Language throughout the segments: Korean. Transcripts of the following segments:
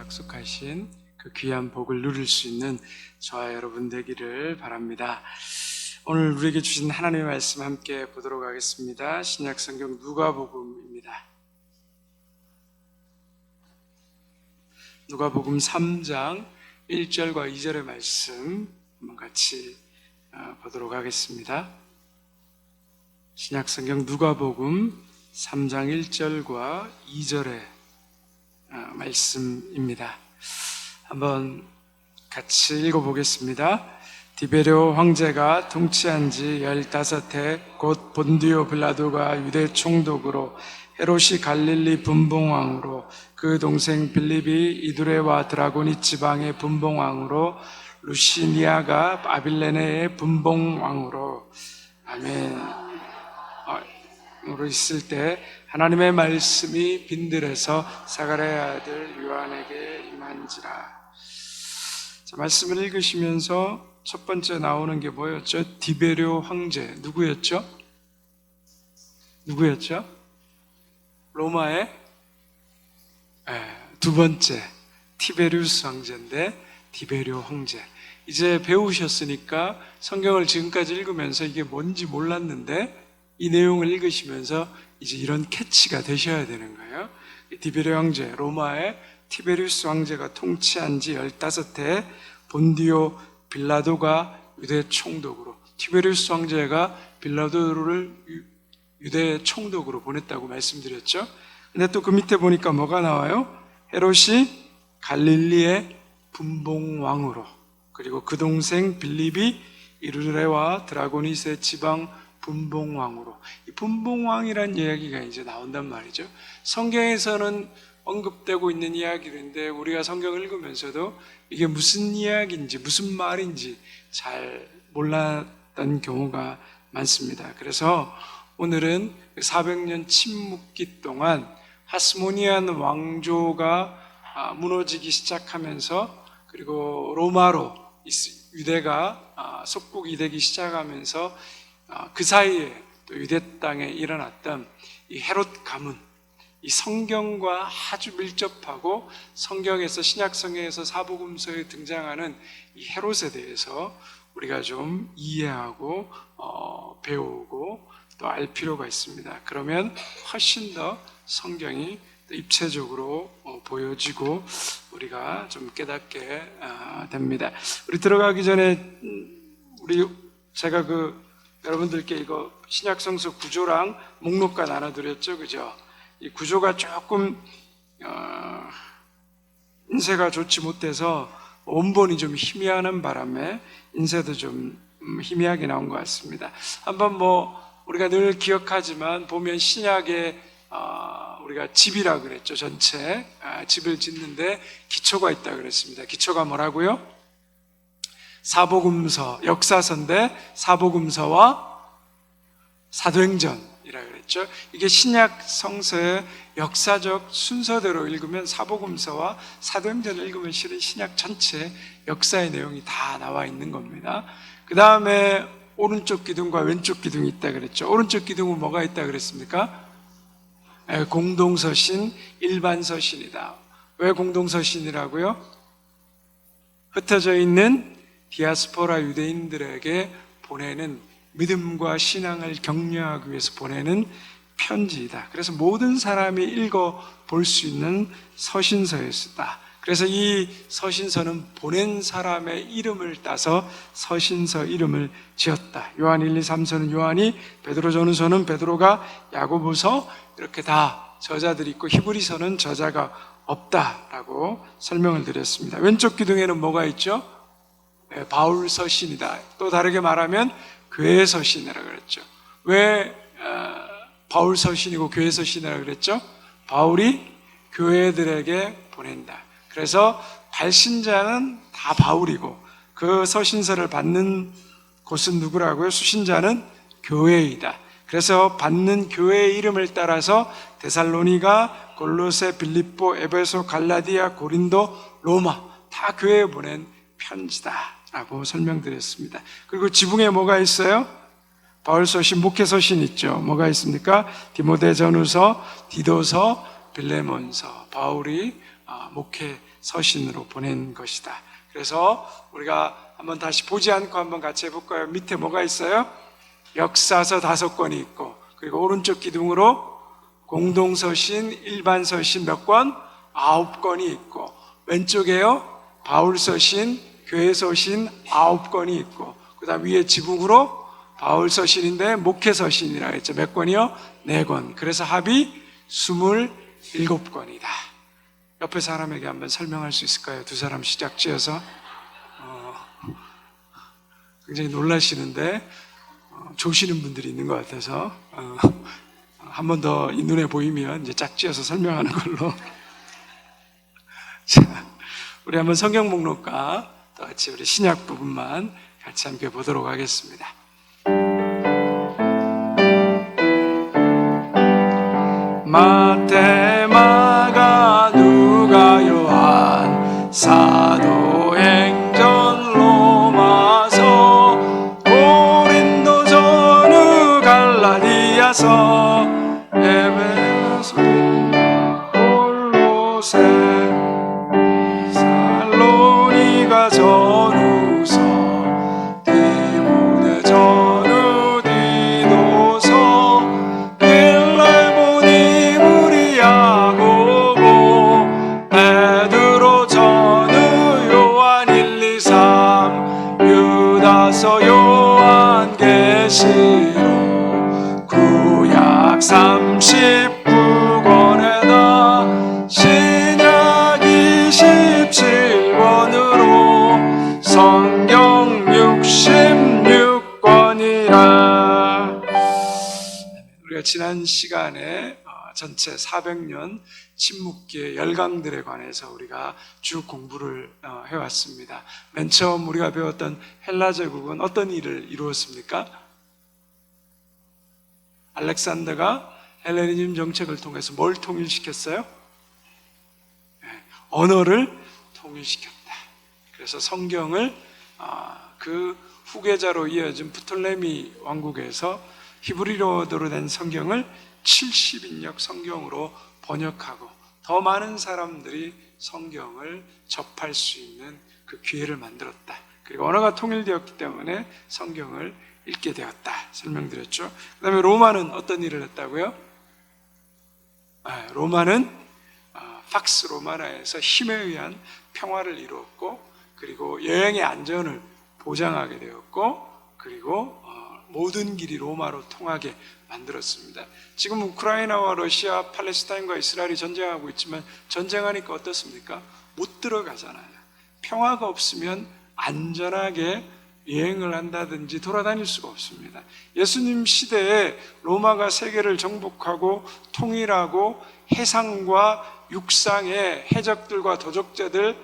약속하신 그 귀한 복을 누릴 수 있는 저와 여러분 되기를 바랍니다. 오늘 우리에게 주신 하나님의 말씀 함께 보도록 하겠습니다. 신약 성경 누가복음입니다. 누가복음 3장 1절과 2절의 말씀 한번 같이 보도록 하겠습니다. 신약 성경 누가복음 3장 1절과 2절의 말씀입니다. 한번 같이 읽어보겠습니다. 디베료 황제가 통치한 지 15해 곧 본디오 빌라도가 유대 총독으로 헤롯이 갈릴리 분봉왕으로 그 동생 빌립이 이두레와 드라고니 지방의 분봉왕으로 루시니아가 아빌레네의 분봉왕으로 으로 있을 때 하나님의 말씀이 빈들에서 사가랴의 아들 요한에게 임한지라. 자, 말씀을 읽으시면서 첫 번째 나오는 게 뭐였죠? 디베료 황제. 누구였죠? 로마의 두 번째 티베리우스 황제인데 디베료 황제. 이제 배우셨으니까 성경을 지금까지 읽으면서 이게 뭔지 몰랐는데 이 내용을 읽으시면서 이제 이런 캐치가 되셔야 되는 거예요. 디베료 황제, 로마의 티베리우스 황제가 통치한 지 15해 본디오 빌라도가 유대 총독으로, 티베리우스 황제가 빌라도를 유대 총독으로 보냈다고 말씀드렸죠. 근데 또 그 밑에 보니까 뭐가 나와요? 헤롯이 갈릴리의 분봉왕으로, 그리고 그 동생 빌립이 이두레와 드라고니스의 지방 분봉왕으로. 이 분봉왕이란 이야기가 이제 나온단 말이죠. 성경에서는 언급되고 있는 이야기인데 우리가 성경을 읽으면서도 이게 무슨 이야기인지 무슨 말인지 잘 몰랐던 경우가 많습니다. 그래서 오늘은 400년 침묵기 동안 하스모니안 왕조가 무너지기 시작하면서, 그리고 로마로 유대가 속국이 되기 시작하면서 그 사이에 또 유대 땅에 일어났던 이 헤롯 가문, 이 성경과 아주 밀접하고 성경에서, 신약 성경에서 사복음서에 등장하는 이 헤롯에 대해서 우리가 좀 이해하고 배우고 또 알 필요가 있습니다. 그러면 훨씬 더 성경이 입체적으로 보여지고 우리가 좀 깨닫게 됩니다. 우리 들어가기 전에 제가 여러분들께 이거 신약성서 구조랑 목록과 나눠드렸죠, 그죠? 이 구조가 조금 인쇄가 좋지 못해서 원본이 좀 희미하는 바람에 인쇄도 좀 희미하게 나온 것 같습니다. 한번 우리가 늘 기억하지만 보면 신약에 우리가 집이라 그랬죠. 전체 집을 짓는데 기초가 있다 그랬습니다. 기초가 뭐라고요? 사복음서, 역사서인데 사복음서와 사도행전이라 그랬죠. 이게 신약 성서의 역사적 순서대로 읽으면 사복음서와 사도행전을 읽으면 실은 신약 전체 역사의 내용이 다 나와 있는 겁니다. 그 다음에 오른쪽 기둥과 왼쪽 기둥이 있다 그랬죠. 오른쪽 기둥은 뭐가 있다 그랬습니까? 공동서신, 일반서신이다. 왜 공동서신이라고요? 흩어져 있는 디아스포라 유대인들에게 보내는, 믿음과 신앙을 격려하기 위해서 보내는 편지이다. 그래서 모든 사람이 읽어볼 수 있는 서신서였다. 그래서 이 서신서는 보낸 사람의 이름을 따서 서신서 이름을 지었다. 요한 1, 2, 3서는 요한이, 베드로 전후서는 베드로가, 야고보서 이렇게 다 저자들이 있고 히브리서는 저자가 없다라고 설명을 드렸습니다. 왼쪽 기둥에는 뭐가 있죠? 바울 서신이다. 또 다르게 말하면 교회 서신이라고 그랬죠. 왜 바울 서신이고 교회 서신이라고 그랬죠? 바울이 교회들에게 보낸다. 그래서 발신자는 다 바울이고 그 서신서를 받는 곳은 누구라고요? 수신자는 교회이다. 그래서 받는 교회의 이름을 따라서 데살로니가, 골로새, 빌립보, 에베소, 갈라디아, 고린도, 로마 다 교회에 보낸 편지다라고 설명드렸습니다. 그리고 지붕에 뭐가 있어요? 바울서신, 목회서신 있죠. 뭐가 있습니까? 디모데전후서, 디도서, 빌레몬서. 바울이 목회 서신으로 보낸 것이다. 그래서 우리가 한번 다시 보지 않고 한번 같이 해볼까요? 밑에 뭐가 있어요? 역사서 5권이 있고, 그리고 오른쪽 기둥으로 공동서신, 일반서신 몇 권? 9권이 있고, 왼쪽에요 바울서신, 교회서신 9권이 있고, 그 다음 위에 지붕으로 바울서신인데 목회서신이라고 했죠. 몇 권이요? 4권. 그래서 합이 27권이다. 옆에 사람에게 한번 설명할 수 있을까요? 두 사람 시작 지어서. 굉장히 놀라시는데 조시는 분들이 있는 것 같아서 한 번 더 이 눈에 보이면 이제 짝지어서 설명하는 걸로. 자, 우리 한번 성경 목록과 또 같이 우리 신약 부분만 같이 함께 보도록 하겠습니다. 마태, 마가, 누가, 요한, 사도행전, 로마서, 고린도, 전후, 갈라디아서, 에베소, 골로새, 살로니가, 전후서, 디모데, 전후, 디도서, 빌레몬이, 우리 야고보, 베드로, 전후, 요한 1, 2, 3, 유다서, 요한계시록, 구약 39권에다 신약 27권으로 성경 66권이라. 우리가 지난 시간에 전체 400년 침묵기의 열강들에 관해서 우리가 쭉 공부를 해왔습니다. 맨 처음 우리가 배웠던 헬라 제국은 어떤 일을 이루었습니까? 알렉산더가 헬레니즘 정책을 통해서 뭘 통일시켰어요? 언어를 통일시켰다. 그래서 성경을 그 후계자로 이어진 프톨레미 왕국에서 히브리어로 된 성경을 70인역 성경으로 번역하고 더 많은 사람들이 성경을 접할 수 있는 그 기회를 만들었다. 그리고 언어가 통일되었기 때문에 성경을 읽게 되었다. 설명드렸죠. 그 다음에 로마는 어떤 일을 했다고요? 로마는 팍스 로마나에서 힘에 의한 평화를 이루었고, 그리고 여행의 안전을 보장하게 되었고, 그리고 모든 길이 로마로 통하게 만들었습니다. 지금 우크라이나와 러시아, 팔레스타인과 이스라엘이 전쟁하고 있지만 전쟁하니까 어떻습니까? 못 들어가잖아요. 평화가 없으면 안전하게 여행을 한다든지 돌아다닐 수가 없습니다. 예수님 시대에 로마가 세계를 정복하고 통일하고 해상과 육상의 해적들과 도적자들을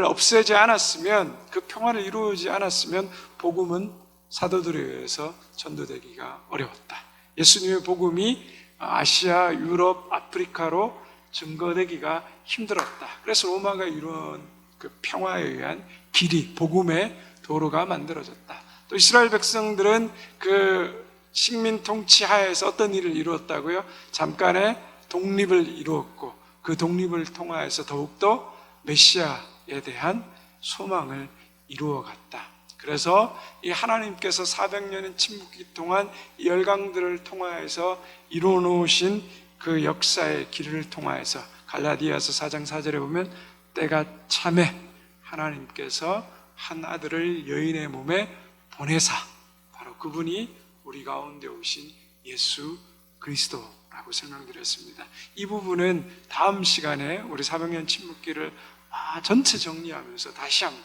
없애지 않았으면, 그 평화를 이루어지지 않았으면 복음은 사도들에 의해서 전도되기가 어려웠다. 예수님의 복음이 아시아, 유럽, 아프리카로 증거되기가 힘들었다. 그래서 로마가 이루은 그 평화에 의한 길이, 복음의 도로가 만들어졌다. 또 이스라엘 백성들은 그 식민 통치 하에서 어떤 일을 이루었다고요? 잠깐의 독립을 이루었고, 그 독립을 통하여서 더욱더 메시아에 대한 소망을 이루어갔다. 그래서 이 하나님께서 400년의 침묵기 동안 이 열강들을 통하여서 이루어 놓으신 그 역사의 길을 통하여서 갈라디아서 4장 4절에 보면 때가 참에 하나님께서 한 아들을 여인의 몸에 보내사, 바로 그분이 우리 가운데 오신 예수 그리스도라고 설명드렸습니다. 이 부분은 다음 시간에 우리 400년 침묵기를 전체 정리하면서 다시 한번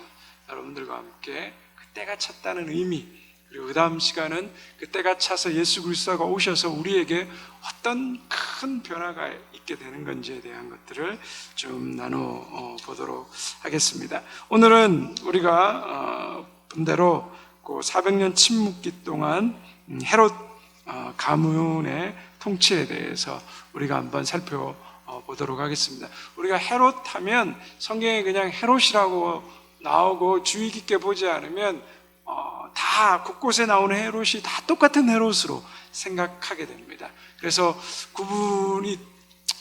여러분들과 함께 그 때가 찼다는 의미, 그리고 그 다음 시간은 그 때가 차서 예수 그리스도가 오셔서 우리에게 어떤 큰 변화가 있게 되는 건지에 대한 것들을 좀 나눠 보도록 하겠습니다. 오늘은 우리가 본 대로 그 400년 침묵기 동안 헤롯 가문의 통치에 대해서 우리가 한번 살펴보도록 하겠습니다. 우리가 헤롯 하면 성경에 그냥 헤롯이라고 나오고 주의 깊게 보지 않으면 다 곳곳에 나오는 헤롯이 다 똑같은 헤롯으로 생각하게 됩니다. 그래서 구분이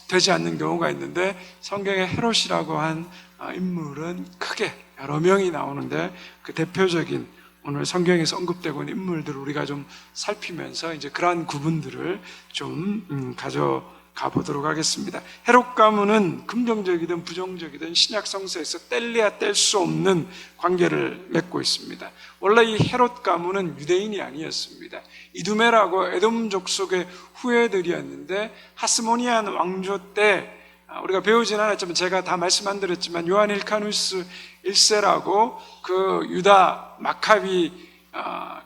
되지 않는 경우가 있는데, 성경에 헤롯이라고 한 인물은 크게 여러 명이 나오는데, 그 대표적인 오늘 성경에서 언급되고 있는 인물들을 우리가 좀 살피면서 이제 그러한 구분들을 좀 가져가 보도록 하겠습니다. 헤롯 가문은 긍정적이든 부정적이든 신약 성서에서 뗄래야 뗄 수 없는 관계를 맺고 있습니다. 원래 이 헤롯 가문은 유대인이 아니었습니다. 이두메라고 에돔 족속의 후예들이었는데, 하스모니안 왕조 때 우리가 배우진 않았지만 제가 다 말씀 안 드렸지만 요한 일카누스 1세라고 그 유다 마카비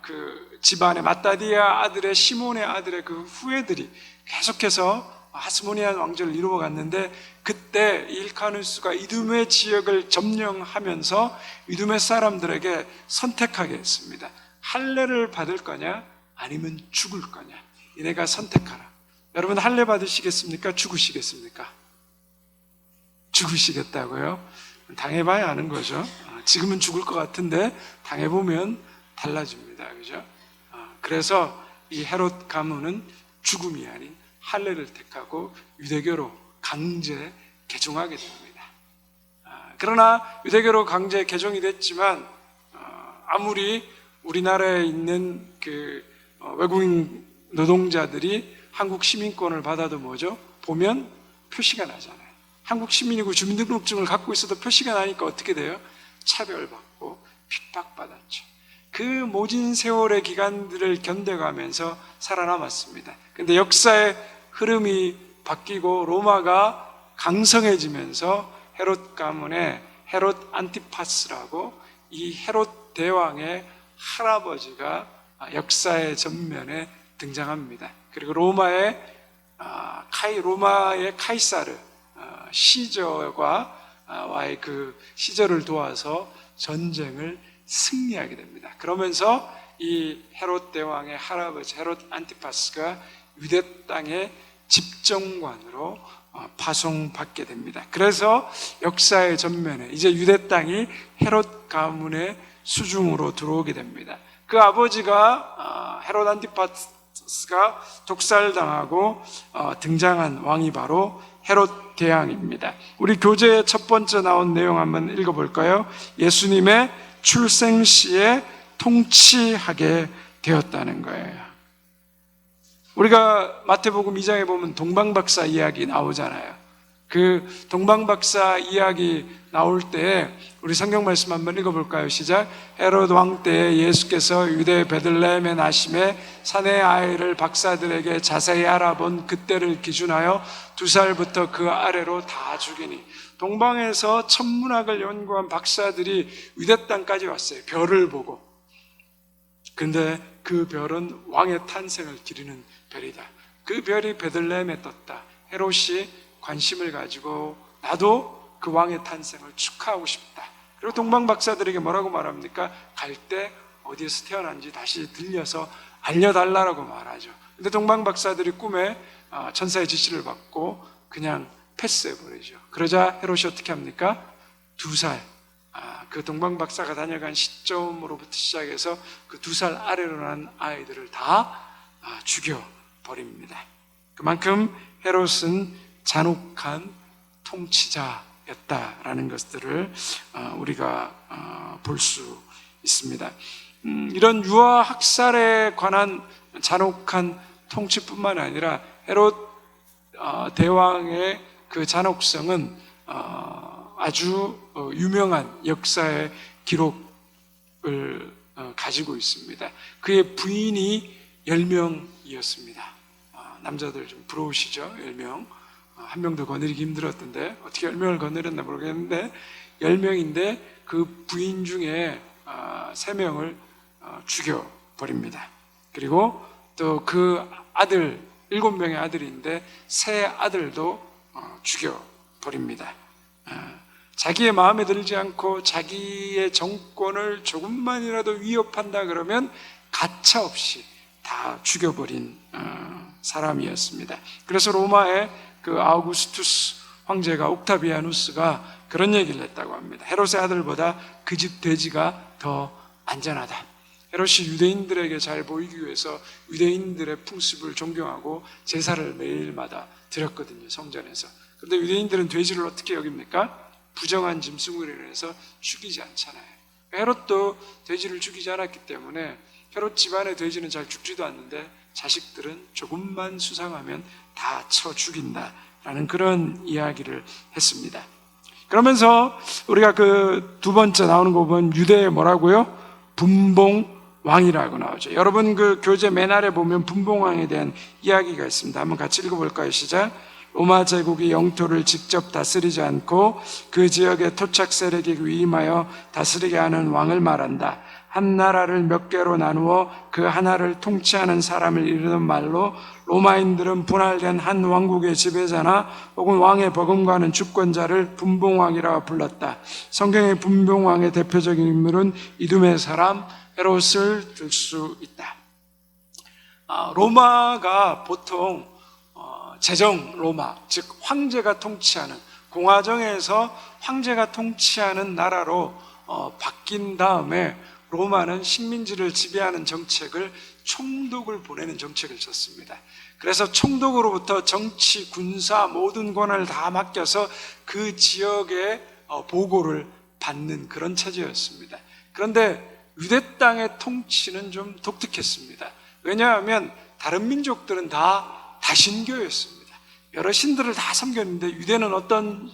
그 집안의 마따디아 아들의 시몬의 아들의 그 후예들이 계속해서 하스모니안 왕조를 이루어 갔는데, 그때 일카누스가 이두메 지역을 점령하면서 이두메 사람들에게 선택하게 했습니다. 할례를 받을 거냐 아니면 죽을 거냐, 이네가 선택하라. 여러분 할례 받으시겠습니까? 죽으시겠습니까? 죽으시겠다고요? 당해봐야 아는 거죠. 지금은 죽을 것 같은데 당해보면 달라집니다. 그죠? 그래서 이 헤롯 가문은 죽음이 아닌 할례를 택하고 유대교로 강제 개종하게 됩니다. 그러나 유대교로 강제 개종이 됐지만 아무리 우리나라에 있는 그 외국인 노동자들이 한국 시민권을 받아도 뭐죠? 보면 표시가 나잖아요. 한국 시민이고 주민등록증을 갖고 있어도 표시가 나니까 어떻게 돼요? 차별받고 핍박받았죠. 그 모진 세월의 기간들을 견뎌가면서 살아남았습니다. 근데 역사의 흐름이 바뀌고 로마가 강성해지면서 헤롯 가문의 헤롯 안티파스라고 이 헤롯 대왕의 할아버지가 역사의 전면에 등장합니다. 그리고 로마의 카이사르 시저와 와의 그 시저를 도와서 전쟁을 승리하게 됩니다. 그러면서 이 헤롯 대왕의 할아버지 헤롯 안티파스가 유대 땅의 집정관으로 파송받게 됩니다. 그래서 역사의 전면에 이제 유대 땅이 헤롯 가문의 수중으로 들어오게 됩니다. 그 아버지가 헤롯 안티파스가 독살당하고 등장한 왕이 바로 헤롯 대왕입니다. 우리 교재에 첫 번째 나온 내용 한번 읽어볼까요? 예수님의 출생시에 통치하게 되었다는 거예요. 우리가 마태복음 2장에 보면 동방박사 이야기 나오잖아요. 그 동방박사 이야기 나올 때 우리 성경 말씀 한번 읽어볼까요? 시작. 헤롯 왕 때에 예수께서 유대 베들레헴에 나심에 사내 아이를 박사들에게 자세히 알아본 그때를 기준하여 2살부터 그 아래로 다 죽이니. 동방에서 천문학을 연구한 박사들이 유대 땅까지 왔어요. 별을 보고. 근데 그 별은 왕의 탄생을 기리는 별이다. 그 별이 베들레헴에 떴다. 헤롯이 관심을 가지고 나도 그 왕의 탄생을 축하하고 싶다. 그리고 동방 박사들에게 뭐라고 말합니까? 갈 때 어디에서 태어난지 다시 들려서 알려달라고 말하죠. 근데 동방 박사들이 꿈에 천사의 지시를 받고 그냥 패스해버리죠. 그러자 헤롯이 어떻게 합니까? 2살, 그 동방 박사가 다녀간 시점으로부터 시작해서 그 2살 아래로 난 아이들을 다 죽여버립니다. 그만큼 헤롯은 잔혹한 통치자였다라는 것들을 우리가 볼 수 있습니다. 이런 유아 학살에 관한 잔혹한 통치뿐만 아니라 헤롯 대왕의 그 잔혹성은 아주 유명한 역사의 기록을 가지고 있습니다. 그의 부인이 10명이었습니다. 남자들 좀 부러우시죠? 10명. 한 명도 거느리기 힘들었던데 어떻게 10명을 거느렸나 모르겠는데 10명인데 그 부인 중에 3명을 죽여버립니다. 그리고 또 그 아들 7명의 아들인데 세 아들도 죽여버립니다. 자기의 마음에 들지 않고 자기의 정권을 조금만이라도 위협한다 그러면 가차없이 다 죽여버린 사람이었습니다. 그래서 로마의 그 아우구스투스 황제가 옥타비아누스가 그런 얘기를 했다고 합니다. 헤롯의 아들보다 그 집 돼지가 더 안전하다. 헤롯이 유대인들에게 잘 보이기 위해서 유대인들의 풍습을 존경하고 제사를 매일마다 드렸거든요, 성전에서. 그런데 유대인들은 돼지를 어떻게 여깁니까? 부정한 짐승으로 인해서 죽이지 않잖아요. 헤롯도 돼지를 죽이지 않았기 때문에 헤롯 집안의 돼지는 잘 죽지도 않는데 자식들은 조금만 수상하면 다 쳐 죽인다라는 그런 이야기를 했습니다. 그러면서 우리가 그 두 번째 나오는 거 보면 유대에 뭐라고요? 분봉왕이라고 나오죠. 여러분 그 교재 맨 아래 보면 분봉왕에 대한 이야기가 있습니다. 한번 같이 읽어볼까요? 시작. 로마 제국이 영토를 직접 다스리지 않고 그 지역의 토착 세력에 위임하여 다스리게 하는 왕을 말한다. 한 나라를 몇 개로 나누어 그 하나를 통치하는 사람을 이르는 말로 로마인들은 분할된 한 왕국의 지배자나 혹은 왕의 버금가는 주권자를 분봉왕이라고 불렀다. 성경의 분봉왕의 대표적인 인물은 이두메 사람 헤롯을 들 수 있다. 로마가 보통 제정 로마, 즉 황제가 통치하는, 공화정에서 황제가 통치하는 나라로 바뀐 다음에 로마는 식민지를 지배하는 정책을 총독을 보내는 정책을 썼습니다. 그래서 총독으로부터 정치, 군사 모든 권한을 다 맡겨서 그 지역의 보고를 받는 그런 체제였습니다. 그런데 유대 땅의 통치는 좀 독특했습니다. 왜냐하면 다른 민족들은 다 다신교였습니다. 여러 신들을 다 섬겼는데 유대는 어떤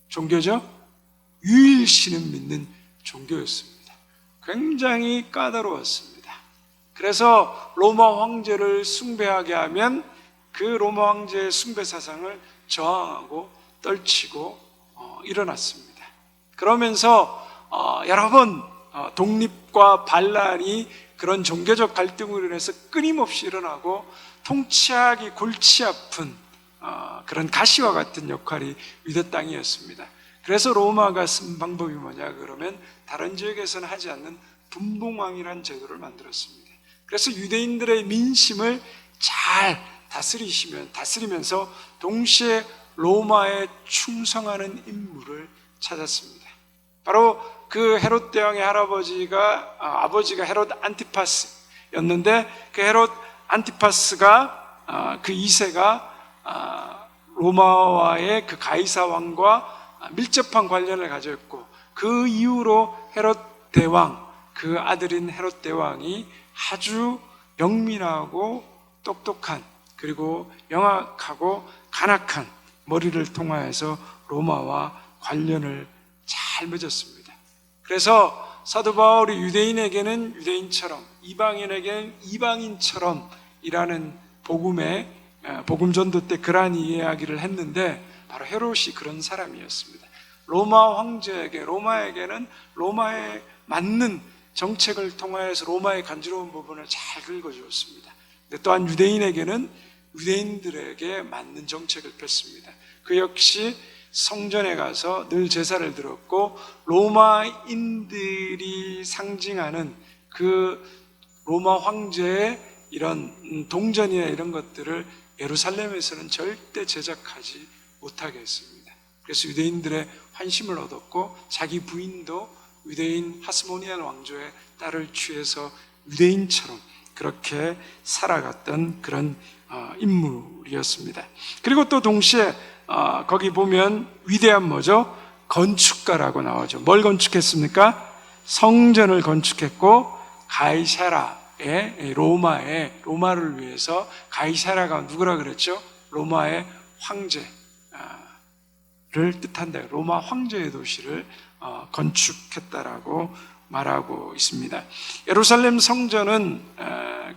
종교죠? 유일신을 믿는 종교였습니다. 굉장히 까다로웠습니다. 그래서 로마 황제를 숭배하게 하면 그 로마 황제의 숭배 사상을 저항하고 떨치고 일어났습니다. 그러면서 여러 번 독립과 반란이 그런 종교적 갈등으로 인해서 끊임없이 일어나고 통치하기 골치 아픈 그런 가시와 같은 역할이 유대 땅이었습니다. 그래서 로마가 쓴 방법이 뭐냐 그러면 다른 지역에서는 하지 않는 분봉왕이라는 제도를 만들었습니다. 그래서 유대인들의 민심을 잘 다스리면서 동시에 로마에 충성하는 인물을 찾았습니다. 바로 그 헤롯 대왕의 아버지가 헤롯 안티파스였는데 그 헤롯 안티파스가 그 2세가 로마와의 그 가이사 왕과 밀접한 관련을 가졌고 그 이후로 헤롯 대왕, 그 아들인 헤롯 대왕이 아주 영민하고 똑똑한 그리고 영악하고 간악한 머리를 통하여서 로마와 관련을 잘 맺었습니다. 그래서 사도 바울이 유대인에게는 유대인처럼 이방인에게는 이방인처럼 이라는 복음 전도 때 그러한 이야기를 했는데 바로 헤롯이 그런 사람이었습니다. 로마에게는 로마에 맞는 정책을 통하여서 로마의 간지러운 부분을 잘 긁어주었습니다. 근데 또한 유대인에게는 유대인들에게 맞는 정책을 폈습니다. 그 역시 성전에 가서 늘 제사를 드렸고 로마인들이 상징하는 그 로마 황제의 이런 동전이나 이런 것들을 예루살렘에서는 절대 제작하지 못하게 했습니다. 그래서 유대인들의 환심을 얻었고 자기 부인도 유대인 하스모니안 왕조의 딸을 취해서 유대인처럼 그렇게 살아갔던 그런 인물이었습니다. 그리고 또 동시에 거기 보면 위대한 뭐죠? 건축가라고 나오죠. 뭘 건축했습니까? 성전을 건축했고 가이사라의 로마를 위해서, 가이사라가 누구라 그랬죠? 로마의 황제를 뜻한다. 로마 황제의 도시를 건축했다라고 말하고 있습니다. 예루살렘 성전은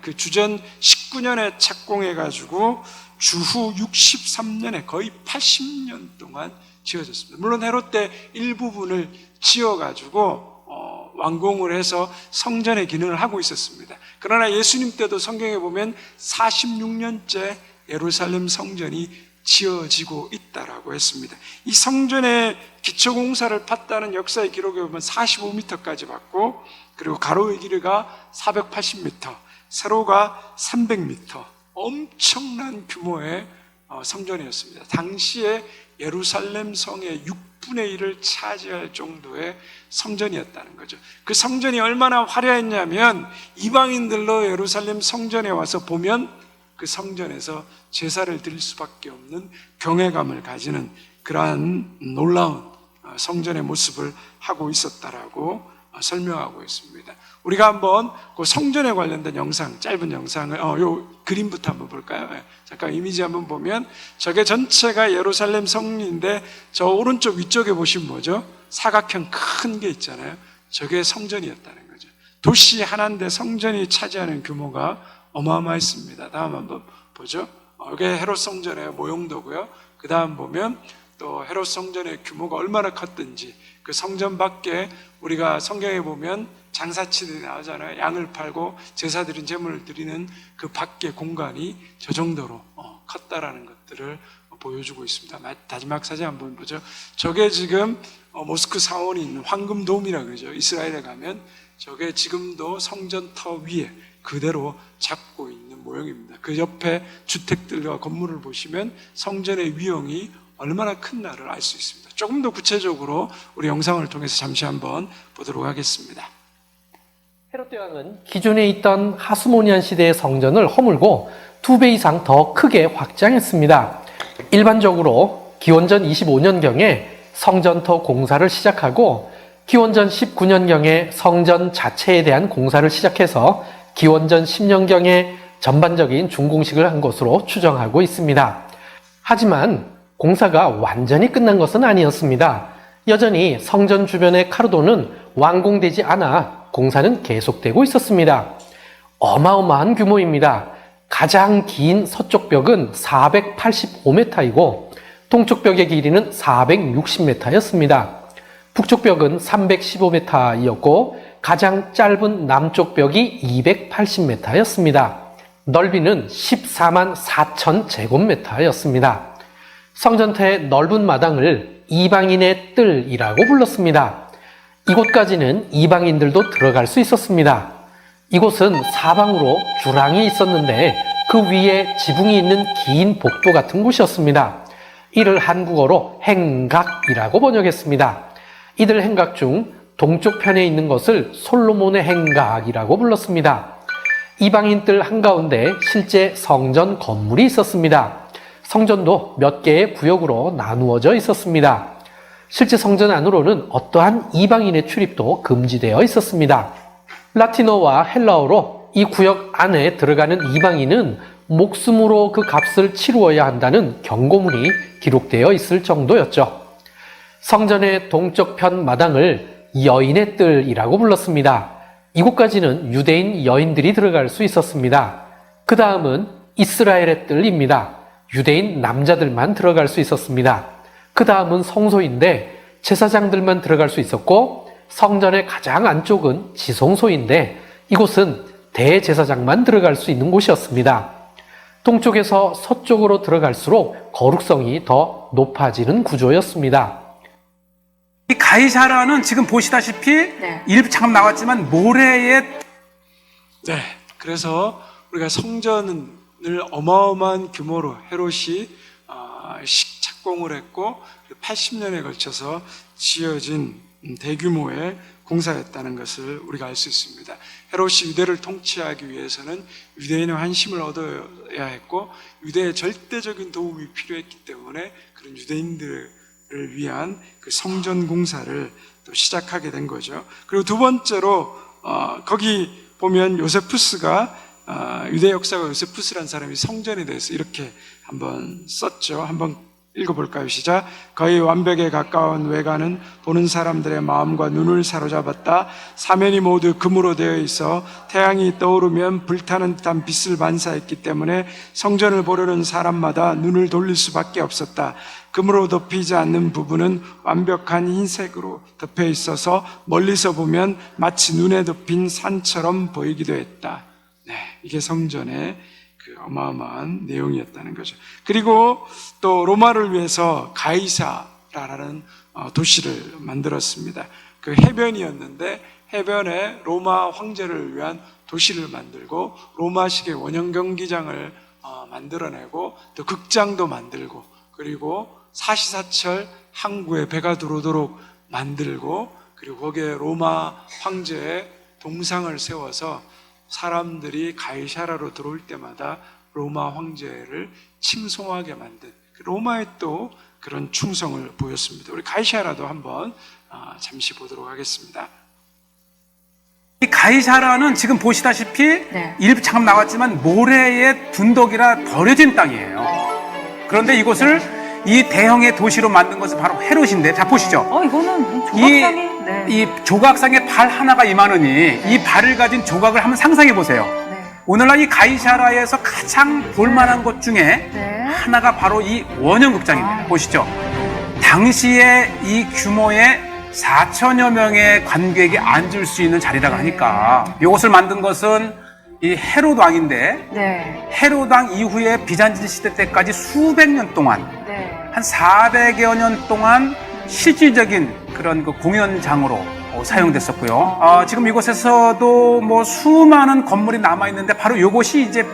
그 주전 19년에 착공해가지고 주후 63년에 거의 80년 동안 지어졌습니다. 물론 헤롯 때 일부분을 지어가지고 완공을 해서 성전의 기능을 하고 있었습니다. 그러나 예수님 때도 성경에 보면 46년째 예루살렘 성전이 지어지고 있다라고 했습니다. 이 성전의 기초공사를 팠다는 역사의 기록에 보면 45m까지 팠고, 그리고 가로의 길이가 480m, 세로가 300m, 엄청난 규모의 성전이었습니다. 당시에 예루살렘 성의 6분의 1을 차지할 정도의 성전이었다는 거죠. 그 성전이 얼마나 화려했냐면 이방인들로 예루살렘 성전에 와서 보면 그 성전에서 제사를 드릴 수밖에 없는 경외감을 가지는 그러한 놀라운 성전의 모습을 하고 있었다라고 설명하고 있습니다. 우리가 한번 그 성전에 관련된 영상, 짧은 영상을 요 그림부터 한번 볼까요? 잠깐 이미지 한번 보면 저게 전체가 예루살렘 성인데 저 오른쪽 위쪽에 보시면 뭐죠? 사각형 큰 게 있잖아요. 저게 성전이었다는 거죠. 도시 하나인데 성전이 차지하는 규모가 어마어마했습니다. 다음 한번 보죠. 이게 헤롯 성전의 모형도고요. 그 다음 보면 또 헤롯 성전의 규모가 얼마나 컸든지 그 성전 밖에 우리가 성경에 보면 장사치들이 나오잖아요. 양을 팔고 제사 드린 제물을 드리는 그 밖의 공간이 저 정도로 컸다라는 것들을 보여주고 있습니다. 마지막 사진 한번 보죠. 저게 지금 모스크 사원이 있는 황금돔이라고 그러죠. 이스라엘에 가면 저게 지금도 성전 터 위에 그대로 잡고 있는 모형입니다. 그 옆에 주택들과 건물을 보시면 성전의 위용이 얼마나 큰 나를 알 수 있습니다. 조금 더 구체적으로 우리 영상을 통해서 잠시 한번 보도록 하겠습니다. 헤롯 대왕은 기존에 있던 하스모니안 시대의 성전을 허물고 2배 이상 더 크게 확장했습니다. 일반적으로 기원전 25년경에 성전터 공사를 시작하고 기원전 19년경에 성전 자체에 대한 공사를 시작해서 기원전 10년경에 전반적인 준공식을 한 것으로 추정하고 있습니다. 하지만 공사가 완전히 끝난 것은 아니었습니다. 여전히 성전 주변의 카르도는 완공되지 않아 공사는 계속되고 있었습니다. 어마어마한 규모입니다. 가장 긴 서쪽 벽은 485m이고 동쪽 벽의 길이는 460m였습니다. 북쪽 벽은 315m이었고 가장 짧은 남쪽 벽이 280m였습니다. 넓이는 14만 4천 제곱미터였습니다. 성전터의 넓은 마당을 이방인의 뜰이라고 불렀습니다. 이곳까지는 이방인들도 들어갈 수 있었습니다. 이곳은 사방으로 주랑이 있었는데 그 위에 지붕이 있는 긴 복도 같은 곳이었습니다. 이를 한국어로 행각이라고 번역했습니다. 이들 행각 중 동쪽 편에 있는 것을 솔로몬의 행각이라고 불렀습니다. 이방인 뜰 한가운데 실제 성전 건물이 있었습니다. 성전도 몇 개의 구역으로 나누어져 있었습니다. 실제 성전 안으로는 어떠한 이방인의 출입도 금지되어 있었습니다. 라틴어와 헬라어로 이 구역 안에 들어가는 이방인은 목숨으로 그 값을 치루어야 한다는 경고문이 기록되어 있을 정도였죠. 성전의 동쪽 편 마당을 여인의 뜰이라고 불렀습니다. 이곳까지는 유대인 여인들이 들어갈 수 있었습니다. 그 다음은 이스라엘의 뜰입니다. 유대인 남자들만 들어갈 수 있었습니다. 그 다음은 성소인데 제사장들만 들어갈 수 있었고 성전의 가장 안쪽은 지성소인데 이곳은 대제사장만 들어갈 수 있는 곳이었습니다. 동쪽에서 서쪽으로 들어갈수록 거룩성이 더 높아지는 구조였습니다. 이 가이사라는 지금 보시다시피 이름 잠깐 나왔지만 모래의 그래서 우리가 성전을 어마어마한 규모로 헤롯이 착공을 했고 80년에 걸쳐서 지어진 대규모의 공사였다는 것을 우리가 알 수 있습니다. 헤롯이 유대를 통치하기 위해서는 유대인의 환심을 얻어야 했고 유대의 절대적인 도움이 필요했기 때문에 그런 유대인들을 위한 그 성전 공사를 또 시작하게 된 거죠. 그리고 두 번째로 거기 보면 요세푸스가 유대 역사가 요세푸스라는 사람이 성전에 대해서 이렇게 한번 썼죠. 한번 읽어볼까요? 시작. 거의 완벽에 가까운 외관은 보는 사람들의 마음과 눈을 사로잡았다. 사면이 모두 금으로 되어 있어 태양이 떠오르면 불타는 듯한 빛을 반사했기 때문에 성전을 보려는 사람마다 눈을 돌릴 수밖에 없었다. 금으로 덮이지 않는 부분은 완벽한 흰색으로 덮여 있어서 멀리서 보면 마치 눈에 덮인 산처럼 보이기도 했다. 이게 성전의 그 어마어마한 내용이었다는 거죠. 그리고 또 로마를 위해서 가이사라는 도시를 만들었습니다. 그 해변이었는데 해변에 로마 황제를 위한 도시를 만들고 로마식의 원형 경기장을 만들어내고 또 극장도 만들고 그리고 사시사철 항구에 배가 들어오도록 만들고, 그리고 거기에 로마 황제의 동상을 세워서 사람들이 가이사라로 들어올 때마다 로마 황제를 칭송하게 만든, 로마의 또 그런 충성을 보였습니다. 우리 가이사라도 한번 잠시 보도록 하겠습니다. 이 가이사라는 지금 보시다시피 일부 잠깐 나왔지만 모래의 둔덕이라 버려진 땅이에요. 그런데 이곳을 이 대형의 도시로 만든 것은 바로 헤롯인데, 자 보시죠. 이거는 조각상이 이 조각상에 발 하나가 이만하니 이 발을 가진 조각을 한번 상상해 보세요. 오늘날 이 가이사라에서 가장 볼만한 곳 중에 하나가 바로 이 원형극장입니다. 보시죠. 당시에 이 규모의 4천여 명의 관객이 앉을 수 있는 자리라고 하니까, 이것을 만든 것은 이 헤롯 왕인데, 헤롯 왕 이후에 비잔틴 시대 때까지 수백 년 동안, 한 400여 년 동안 실질적인 그런 그 공연장으로 사용됐었고요. 지금 이곳에서도 뭐 수많은 건물이 남아있는데, 바로 이곳이 이제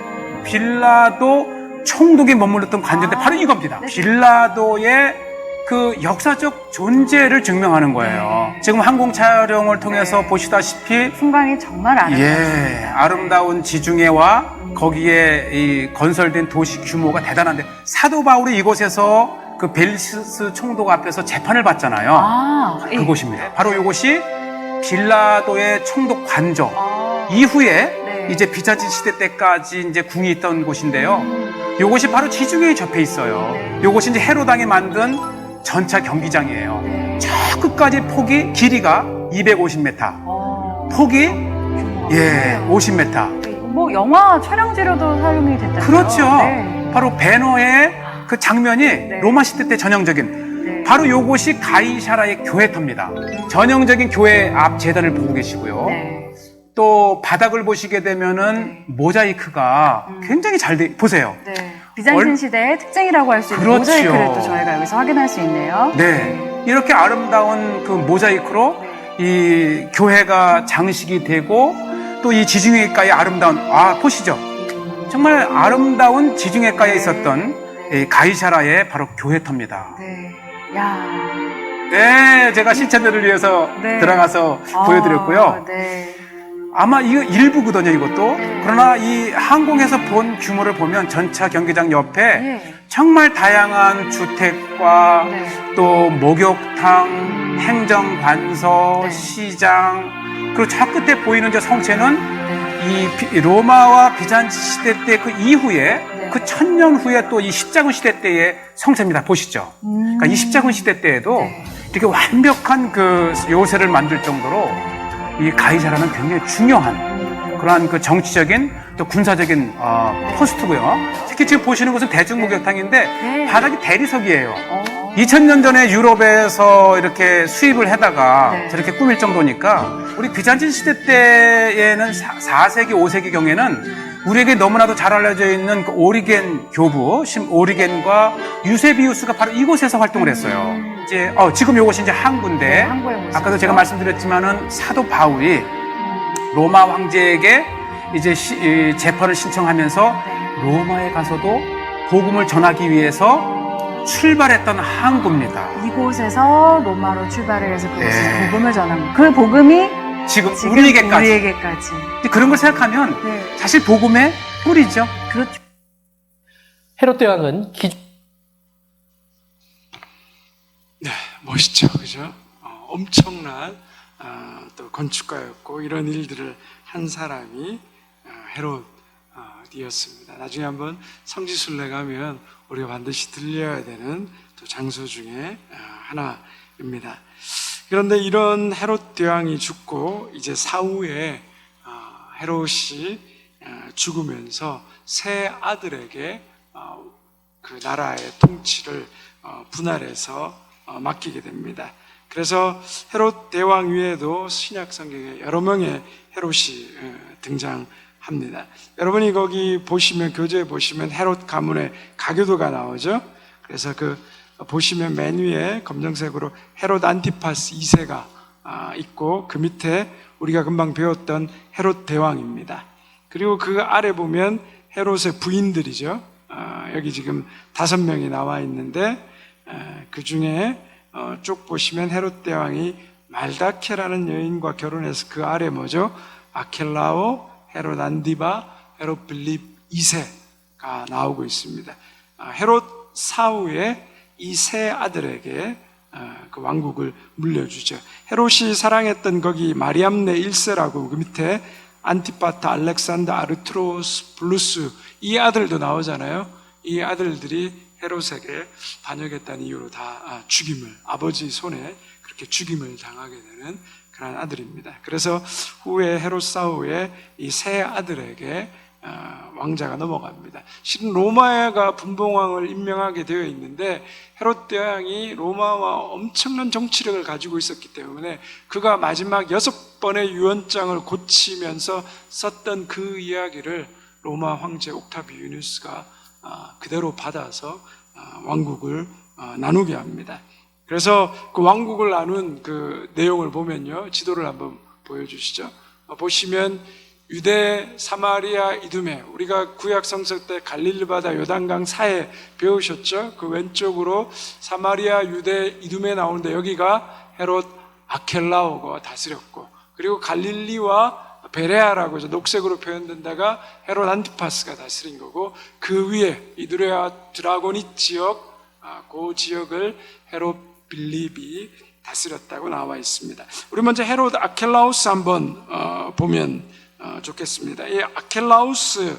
빌라도 총독이 머물렀던 관저인데, 바로 이겁니다. 빌라도의 그 역사적 존재를 증명하는 거예요. 지금 항공 촬영을 통해서 보시다시피 풍광이 정말 아름답습니다. 아름다운 지중해와 거기에 이 건설된 도시 규모가 대단한데, 사도 바울이 이곳에서 그 벨리스 총독 앞에서 재판을 받잖아요. 그곳입니다. 바로 이곳이 빌라도의 총독 관저 이후에 이제 비잔틴 시대 때까지 이제 궁이 있던 곳인데요. 이곳이 바로 지중해에 접해 있어요. 이곳이 이제 헤롯 왕이 만든 전차 경기장이에요. 저 끝까지 폭이, 길이가 250m, 폭이 50m. 뭐 영화 촬영지로도 사용이 됐다고요? 그렇죠. 바로 배너의 그 장면이 로마 시대 때 전형적인, 바로 요것이 가이사라의 교회터입니다. 전형적인 교회 앞 재단을 보고 계시고요. 또 바닥을 보시게 되면은 모자이크가 굉장히 잘 돼, 보세요. 비잔틴 시대의 특징이라고 할 수 있는 모자이크를 또 저희가 여기서 확인할 수 있네요. 이렇게 아름다운 그 모자이크로 이 교회가 장식이 되고, 또 이 지중해가의 아름다운, 보시죠. 정말 아름다운 지중해가에 있었던 이 가이사라의 바로 교회터입니다. 제가 실천들을 위해서 들어가서 보여드렸고요. 아마 이거 일부거든요, 이것도. 그러나 이 항공에서 본 규모를 보면 전차 경기장 옆에 정말 다양한 주택과 또 목욕탕, 행정관서, 시장, 그리고 저 끝에 보이는 저 성체는 이 로마와 비잔틴 시대 때 그 이후에, 그 1000년 후에 또 이 십자군 시대 때의 성체입니다. 보시죠. 그러니까 이 십자군 시대 때에도 이렇게 완벽한 그 요새를 만들 정도로 이 가이사라는 굉장히 중요한 그러한 그 정치적인 또 군사적인 포스트고요. 특히 지금 보시는 것은 대중목욕탕인데 바닥이 대리석이에요. 2000년 전에 유럽에서 이렇게 수입을 해다가 저렇게 꾸밀 정도니까, 우리 비잔틴 시대 때에는 4세기, 5세기 경에는 우리에게 너무나도 잘 알려져 있는 그 오리겐 교부, 오리겐과 유세비우스가 바로 이곳에서 활동을 했어요. 이제 지금 이곳이 이제 항구인데, 아까도 제가 말씀드렸지만은 사도 바울이 로마 황제에게 이제 재판을 신청하면서 로마에 가서도 복음을 전하기 위해서 출발했던 항구입니다. 이곳에서 로마로 출발을 해서 그곳에서 복음을 전한, 그 복음이 지금 우리에게까지. 그런 걸 생각하면 사실 복음의 뿌리죠. 그렇죠. 헤롯 대왕은 멋있죠, 그죠? 엄청난 또 건축가였고, 이런 일들을 한 사람이 헤롯이었습니다. 나중에 한번 성지순례 가면 우리가 반드시 들려야 되는 또 장소 중에 하나입니다. 그런데 이런 헤롯 대왕이 죽고, 이제 사후에 헤롯이 죽으면서 새 아들에게 그 나라의 통치를 분할해서 맡기게 됩니다. 그래서 헤롯 대왕 외에도 신약 성경에 여러 명의 헤롯이 등장합니다. 여러분이 거기 보시면, 교재에 보시면 헤롯 가문의 가교도가 나오죠. 그래서 그 보시면 맨 위에 검정색으로 헤롯 안티파스 2세가 있고, 그 밑에 우리가 금방 배웠던 헤롯 대왕입니다. 그리고 그 아래 보면 헤롯의 부인들이죠. 여기 지금 5명이 나와 있는데, 그 중에 쭉 보시면 헤롯 대왕이 말다케라는 여인과 결혼해서 그 아래 뭐죠? 아켈라오, 헤롯 안디바, 헤롯 빌립 2세가 나오고 있습니다. 헤롯 사후에 이 세 아들에게 그 왕국을 물려주죠. 헤롯이 사랑했던 거기 마리암네 1세라고 그 밑에 안티파타, 알렉산더, 아르투로스, 블루스 이 아들도 나오잖아요. 이 아들들이 헤롯에게 반역했다는 이유로 다 아버지 손에 그렇게 죽임을 당하게 되는 그런 아들입니다. 그래서 후에 헤롯 사후에 이 세 아들에게 왕자가 넘어갑니다. 실은 로마가 분봉왕을 임명하게 되어 있는데 헤롯 대왕이 로마와 엄청난 정치력을 가지고 있었기 때문에 그가 마지막 6번의 유언장을 고치면서 썼던 그 이야기를 로마 황제 옥타비아누스가 그대로 받아서 왕국을 나누게 합니다. 그래서 그 왕국을 나눈 그 내용을 보면요, 지도를 한번 보여주시죠. 보시면 유대, 사마리아, 이두메, 우리가 구약 성서 때 갈릴리 바다 요단강 사해 배우셨죠? 그 왼쪽으로 사마리아, 유대, 이두메 나오는데 여기가 헤롯 아켈라오가 다스렸고, 그리고 갈릴리와 베레아라고 녹색으로 표현된다가 헤롯 안티파스가 다스린 거고, 그 위에 이두레아 드라고니 지역, 그 지역을 헤롯 빌립이 다스렸다고 나와 있습니다. 우리 먼저 헤롯 아켈라우스 한번 보면 좋겠습니다. 이 아켈라우스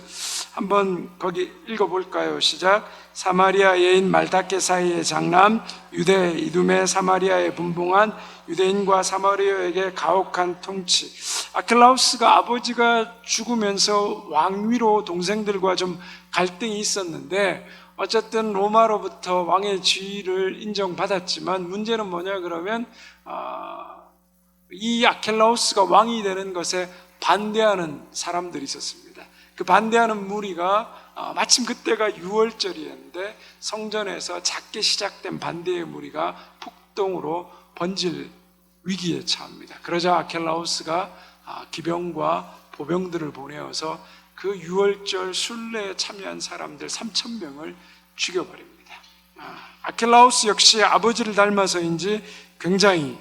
한번 거기 읽어볼까요? 시작. 사마리아 여인 말다케 사이의 장남, 유대, 이두메, 사마리아에 분봉한 유대인과 사마리아에게 가혹한 통치. 아켈라우스가 아버지가 죽으면서 왕위로 동생들과 좀 갈등이 있었는데 어쨌든 로마로부터 왕의 지위를 인정받았지만 문제는 뭐냐 그러면 이 아켈라우스가 왕이 되는 것에 반대하는 사람들이 있었습니다. 그 반대하는 무리가 마침 그때가 6월절이었는데 성전에서 작게 시작된 반대의 무리가 폭동으로 번질 위기에 처합니다. 그러자 아켈라우스가 기병과 보병들을 보내어서 그 6월절 순례에 참여한 사람들 3,000명을 죽여버립니다. 아켈라우스 역시 아버지를 닮아서인지 굉장히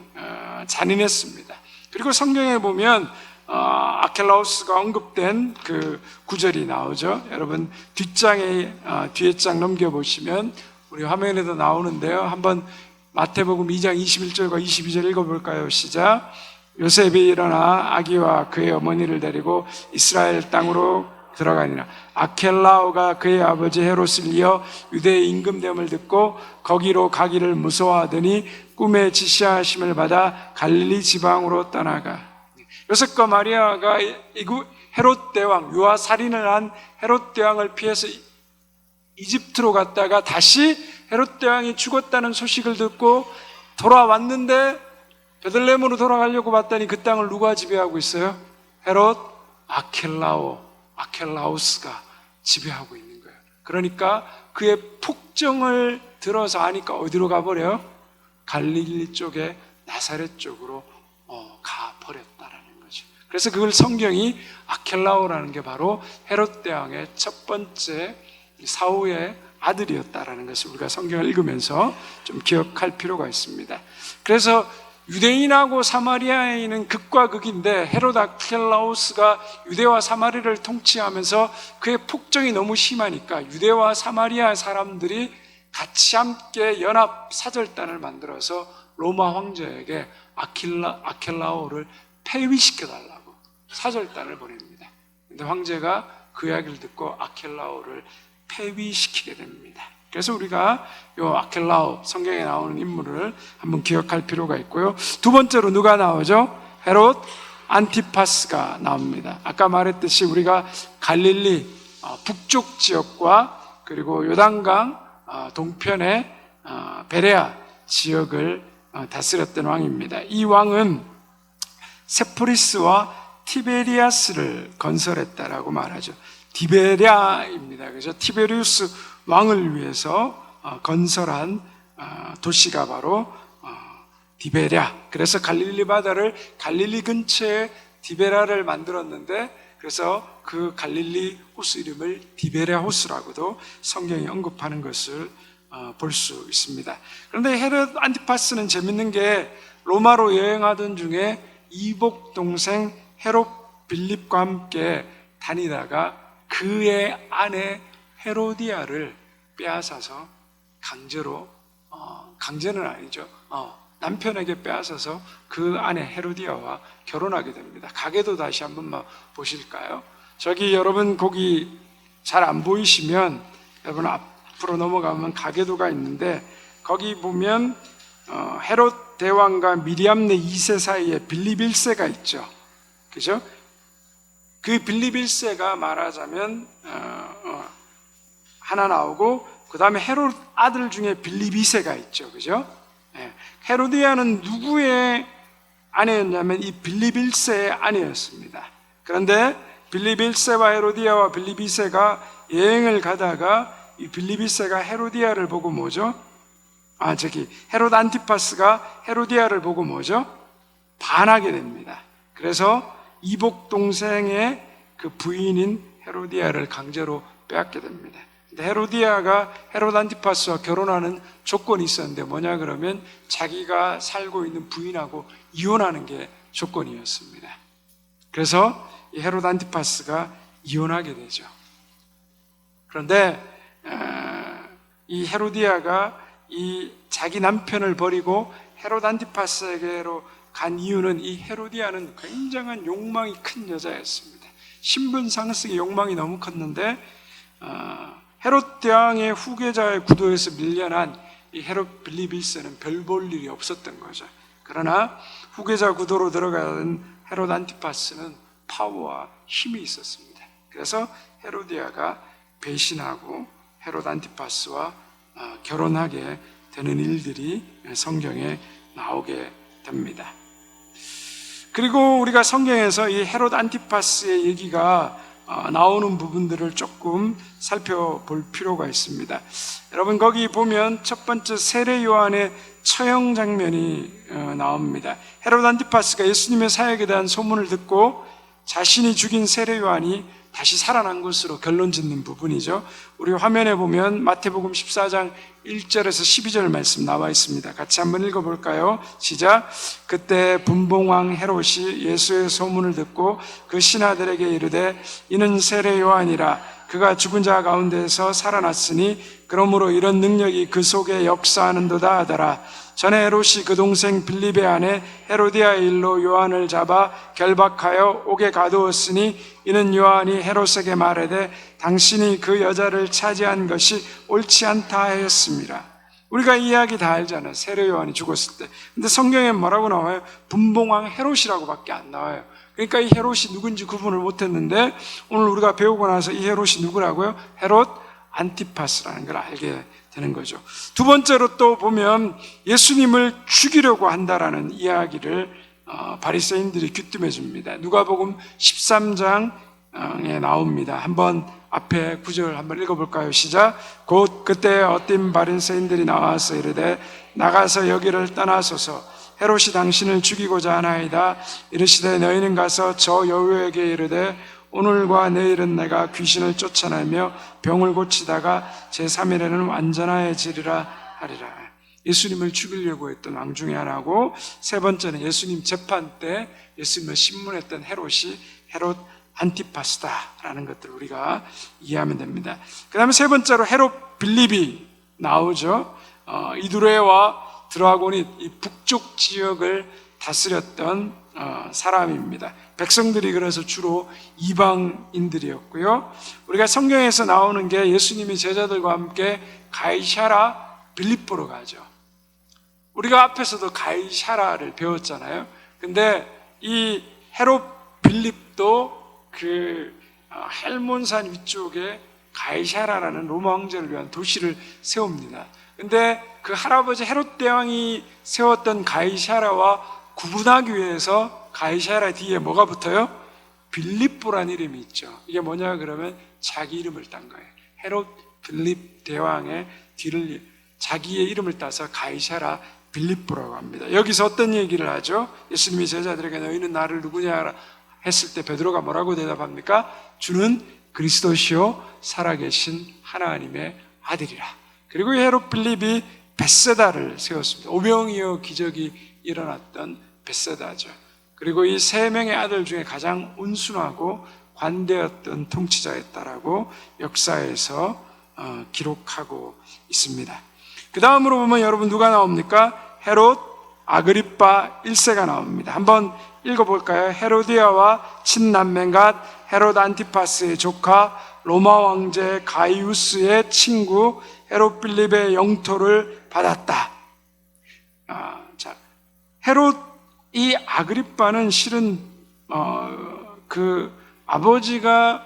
잔인했습니다. 그리고 성경에 보면 아켈라우스가 언급된 그 구절이 나오죠. 여러분 뒷장에 뒤에 장 넘겨보시면 우리 화면에도 나오는데요. 한번 마태복음 2장 21절과 22절 읽어볼까요? 시작. 요셉이 일어나 아기와 그의 어머니를 데리고 이스라엘 땅으로 들어가니라. 아켈라오가 그의 아버지 헤롯을 이어 유대의 임금됨을 듣고 거기로 가기를 무서워하더니 꿈에 지시하심을 받아 갈릴리 지방으로 떠나가. 요셉과 마리아가 헤롯 대왕, 유아 살인을 한 헤롯 대왕을 피해서 이집트로 갔다가 다시 헤롯 대왕이 죽었다는 소식을 듣고 돌아왔는데 베들레헴으로 돌아가려고 봤더니 그 땅을 누가 지배하고 있어요? 헤롯 아켈라우스가 지배하고 있는 거예요. 그러니까 그의 폭정을 들어서 아니까 어디로 가버려요? 갈릴리 쪽에 나사렛 쪽으로 가버렸다라는 거죠. 그래서 그걸 성경이 아켈라오라는 게 바로 헤롯 대왕의 첫 번째 사후의 아들이었다라는 것을 우리가 성경을 읽으면서 좀 기억할 필요가 있습니다. 그래서 유대인하고 사마리아인은 극과 극인데 헤롯 아켈라우스가 유대와 사마리아를 통치하면서 그의 폭정이 너무 심하니까 유대와 사마리아 사람들이 같이 함께 연합 사절단을 만들어서 로마 황제에게 아켈라오를 폐위시켜달라고 사절단을 보냅니다. 근데 황제가 그 이야기를 듣고 아켈라오를 폐위시키게 됩니다. 그래서 우리가 이 아켈라오, 성경에 나오는 인물을 한번 기억할 필요가 있고요. 두 번째로 누가 나오죠? 헤롯 안티파스가 나옵니다. 아까 말했듯이 우리가 갈릴리 북쪽 지역과 그리고 요단강 동편의 베레아 지역을 다스렸던 왕입니다. 이 왕은 세포리스와 티베리아스를 건설했다라고 말하죠. 디베랴입니다. 그래서 티베리우스 왕을 위해서 건설한 도시가 바로 디베랴. 그래서 갈릴리 바다를 갈릴리 근처에 디베라를 만들었는데 그래서 그 갈릴리 호수 이름을 디베랴 호수라고도 성경이 언급하는 것을 볼 수 있습니다. 그런데 헤롯 안티파스는 재밌는 게 로마로 여행하던 중에 이복 동생 헤롯 빌립과 함께 다니다가 그의 아내 헤로디아를 빼앗아서 강제로 강제는 아니죠. 남편에게 빼앗아서 그 아내 헤로디아와 결혼하게 됩니다. 가게도 다시 한번 보실까요? 저기 여러분 거기 잘 안 보이시면 여러분 앞으로 넘어가면 가게도가 있는데 거기 보면 헤롯 대왕과 미리암네 2세 사이에 빌립 1세가 있죠. 그죠? 그 빌립 1세가 말하자면 하나 나오고 그 다음에 헤롯 아들 중에 빌립 2세가 있죠. 그죠? 헤로디아는 누구의 아내였냐면 이 빌립 1세의 아내였습니다. 그런데 빌립 1세와 헤로디아와 빌립 2세가 여행을 가다가 이 빌립 1세가 헤로디아를 보고 뭐죠? 헤롯 안티파스가 헤로디아를 보고 뭐죠? 반하게 됩니다. 그래서 이복 동생의 그 부인인 헤로디아를 강제로 빼앗게 됩니다. 근데 헤로디아가 헤롯 안티파스와 결혼하는 조건이 있었는데 뭐냐 그러면 자기가 살고 있는 부인하고 이혼하는 게 조건이었습니다. 그래서 이 헤롯 안티파스가 이혼하게 되죠. 그런데 이 헤로디아가 이 자기 남편을 버리고 헤롯 안티파스에게로 간 이유는 이 헤로디아는 굉장한 욕망이 큰 여자였습니다. 신분 상승의 욕망이 너무 컸는데 헤롯 대왕의 후계자의 구도에서 밀려난 이 헤롯 빌립 1세는 별 볼 일이 없었던 거죠. 그러나 후계자 구도로 들어간 헤롯 안티파스는 파워와 힘이 있었습니다. 그래서 헤로디아가 배신하고 헤롯 안티파스와 결혼하게 되는 일들이 성경에 나오게 됩니다. 그리고 우리가 성경에서 이 헤롯 안티파스의 얘기가 나오는 부분들을 조금 살펴볼 필요가 있습니다. 여러분 거기 보면 첫 번째 세례 요한의 처형 장면이 나옵니다. 헤롯 안티파스가 예수님의 사역에 대한 소문을 듣고 자신이 죽인 세례 요한이 다시 살아난 것으로 결론 짓는 부분이죠. 우리 화면에 보면 마태복음 14장 1절에서 12절 말씀 나와 있습니다. 같이 한번 읽어볼까요? 시작. 그때 분봉왕 헤롯이 예수의 소문을 듣고 그 신하들에게 이르되 이는 세례 요한이라 그가 죽은 자 가운데서 살아났으니 그러므로 이런 능력이 그 속에 역사하는도다 하더라. 전에 헤롯이 그 동생 빌립의 아내 헤로디아의 일로 요한을 잡아 결박하여 옥에 가두었으니 이는 요한이 헤롯에게 말하되 당신이 그 여자를 차지한 것이 옳지 않다 하였습니다. 우리가 이 이야기 다 알잖아요. 세례 요한이 죽었을 때. 근데 성경에 뭐라고 나와요? 분봉왕 헤롯이라고 밖에 안 나와요. 그러니까 이 헤롯이 누군지 구분을 못했는데 오늘 우리가 배우고 나서 이 헤롯이 누구라고요? 헤롯 안티파스라는 걸 알게 되는 거죠. 두 번째로 또 보면 예수님을 죽이려고 한다라는 이야기를 바리새인들이 귀띔해 줍니다. 누가복음 13장에 나옵니다. 한번 앞에 9절 한번 읽어볼까요? 시작. 곧 그때 어떤 바리새인들이 나와서 이르되 나가서 여기를 떠나소서 헤롯이 당신을 죽이고자 하나이다. 이르시되 너희는 가서 저 여우에게 이르되 오늘과 내일은 내가 귀신을 쫓아내며 병을 고치다가 제3일에는 완전하여지리라 하리라. 예수님을 죽이려고 했던 왕 중에 하나고, 세 번째는 예수님 재판 때 예수님을 신문했던 헤롯이 헤롯 안티파스다라는 것들을 우리가 이해하면 됩니다. 그 다음에 세 번째로 헤롯 빌립이 나오죠. 이두레와 드라곤이 이 북쪽 지역을 다스렸던 사람입니다. 백성들이 그래서 주로 이방인들이었고요. 우리가 성경에서 나오는 게 예수님이 제자들과 함께 가이사라 빌립보로 가죠. 우리가 앞에서도 가이사라를 배웠잖아요. 근데 이 헤롯 빌립도 그 헬몬산 위쪽에 가이사라라는 로마 황제를 위한 도시를 세웁니다. 근데 그 할아버지 헤롯 대왕이 세웠던 가이사라와 구분하기 위해서 가이사라 뒤에 뭐가 붙어요? 빌립보란 이름이 있죠. 이게 뭐냐 그러면 자기 이름을 딴 거예요. 헤롯 빌립 대왕의 뒤를 자기의 이름을 따서 가이사라 빌립보라고 합니다. 여기서 어떤 얘기를 하죠? 예수님이 제자들에게 너희는 나를 누구냐 했을 때 베드로가 뭐라고 대답합니까? 주는 그리스도시요 살아계신 하나님의 아들이라. 그리고 헤롯 빌립이 벳세다를 세웠습니다. 오병이어 기적이 일어났던 벳세다죠. 그리고 이 세 명의 아들 중에 가장 온순하고 관대했던 통치자였다라고 역사에서 기록하고 있습니다. 그 다음으로 보면 여러분 누가 나옵니까? 헤롯 아그리파 1세가 나옵니다. 한번 읽어볼까요? 헤로디아와 친남매가 헤롯 안티파스의 조카 로마 왕제 가이우스의 친구 헤롯 빌립의 영토를 받았다. 헤롯 이 아그리파는 실은 그 아버지가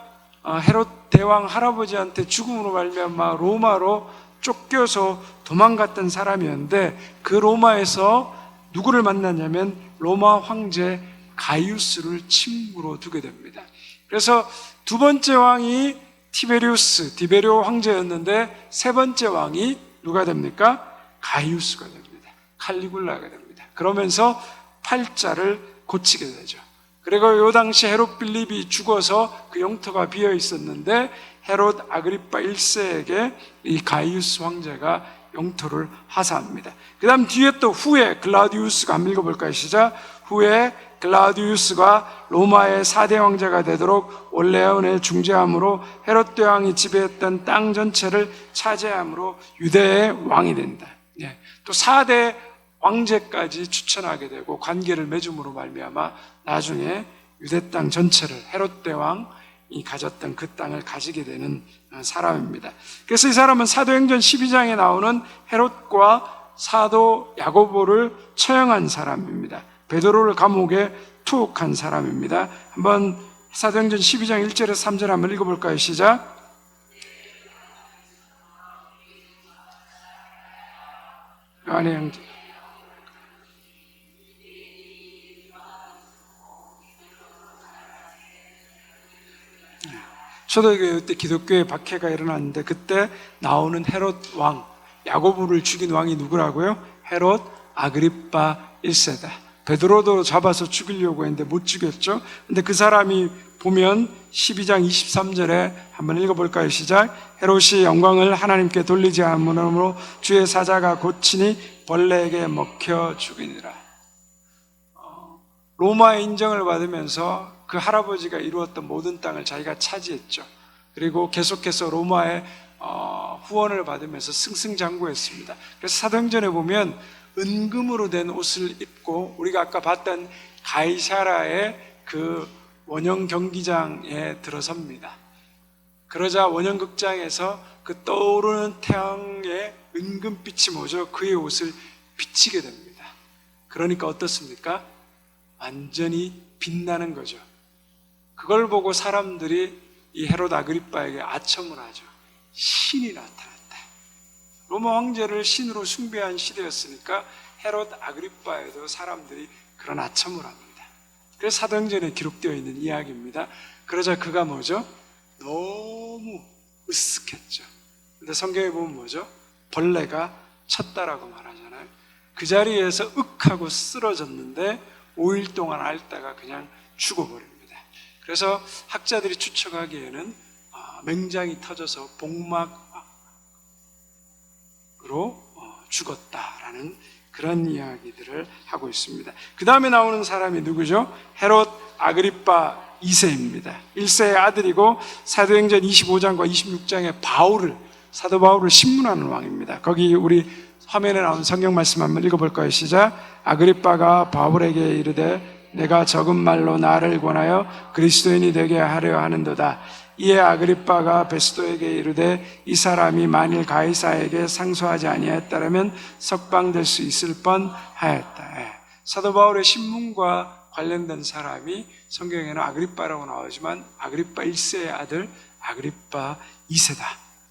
헤롯 대왕 할아버지한테 죽음으로 말미암아 로마로 쫓겨서 도망갔던 사람이었는데 그 로마에서 누구를 만났냐면 로마 황제 가이우스를 친구로 두게 됩니다. 그래서 두 번째 왕이 디베리오 황제였는데 세 번째 왕이 누가 됩니까? 가이우스가 됩니다. 칼리굴라가 됩니다. 그러면서 팔자를 고치게 되죠. 그리고 이 당시 헤롯 빌립이 죽어서 그 영토가 비어 있었는데 헤롯 아그리파 1세에게 이 가이우스 황제가 영토를 하사합니다. 그 다음 뒤에 또 후에 글라디우스가 한번 읽어볼까요? 시작. 후에 글라디우스가 로마의 4대 왕제가 되도록 올레온을 중재함으로 헤롯 대왕이 지배했던 땅 전체를 차지함으로 유대의 왕이 된다. 또 4대 왕제까지 추천하게 되고 관계를 맺음으로 말미암아 나중에 유대 땅 전체를 헤롯 대왕이 가졌던 그 땅을 가지게 되는 사람입니다. 그래서 이 사람은 사도행전 12장에 나오는 헤롯과 사도 야고보를 처형한 사람입니다. 베드로를 감옥에 투옥한 사람입니다. 한번 사도행전 12장 1절에서 3절 한번 읽어볼까요? 시작. 요한의 형제 초대교회 때 기독교의 박해가 일어났는데 그때 나오는 헤롯 왕, 야고보를 죽인 왕이 누구라고요? 헤롯 아그리파 1세다. 베드로도 잡아서 죽이려고 했는데 못 죽였죠. 근데 그 사람이 보면 12장 23절에 한번 읽어볼까요? 시작. 헤롯이 영광을 하나님께 돌리지 않으므로 주의 사자가 고치니 벌레에게 먹혀 죽이니라. 로마의 인정을 받으면서 그 할아버지가 이루었던 모든 땅을 자기가 차지했죠. 그리고 계속해서 로마의 후원을 받으면서 승승장구했습니다. 그래서 사도행전에 보면 은금으로 된 옷을 입고 우리가 아까 봤던 가이사라의 그 원형 경기장에 들어섭니다. 그러자 원형 극장에서 그 떠오르는 태양의 은금빛이 뭐죠? 그의 옷을 비치게 됩니다. 그러니까 어떻습니까? 완전히 빛나는 거죠. 그걸 보고 사람들이 이 헤롯 아그리파에게 아첨을 하죠. 신이 나타났다. 로마 황제를 신으로 숭배한 시대였으니까 헤롯 아그리파에도 사람들이 그런 아첨을 합니다. 그래서 사도행전에 기록되어 있는 이야기입니다. 그러자 그가 뭐죠? 너무 으쓱했죠. 근데 성경에 보면 뭐죠? 벌레가 쳤다라고 말하잖아요. 그 자리에서 윽하고 쓰러졌는데 5일 동안 앓다가 그냥 죽어버립니다. 그래서 학자들이 추측하기에는 맹장이 터져서 복막으로 죽었다라는 그런 이야기들을 하고 있습니다. 그 다음에 나오는 사람이 누구죠? 헤롯 아그리파 2세입니다. 1세의 아들이고 사도행전 25장과 26장에 사도 바울을 신문하는 왕입니다. 거기 우리 화면에 나온 성경 말씀 한번 읽어볼까요? 시작. 아그리파가 바울에게 이르되 내가 적은 말로 나를 권하여 그리스도인이 되게 하려 하는도다. 이에 아그리파가 베스도에게 이르되 이 사람이 만일 가이사에게 상소하지 아니하였다면 석방될 수 있을 뻔하였다. 사도 바울의 신문과 관련된 사람이 성경에는 아그리파라고 나오지만 아그리파 1세의 아들 아그리파 2세다.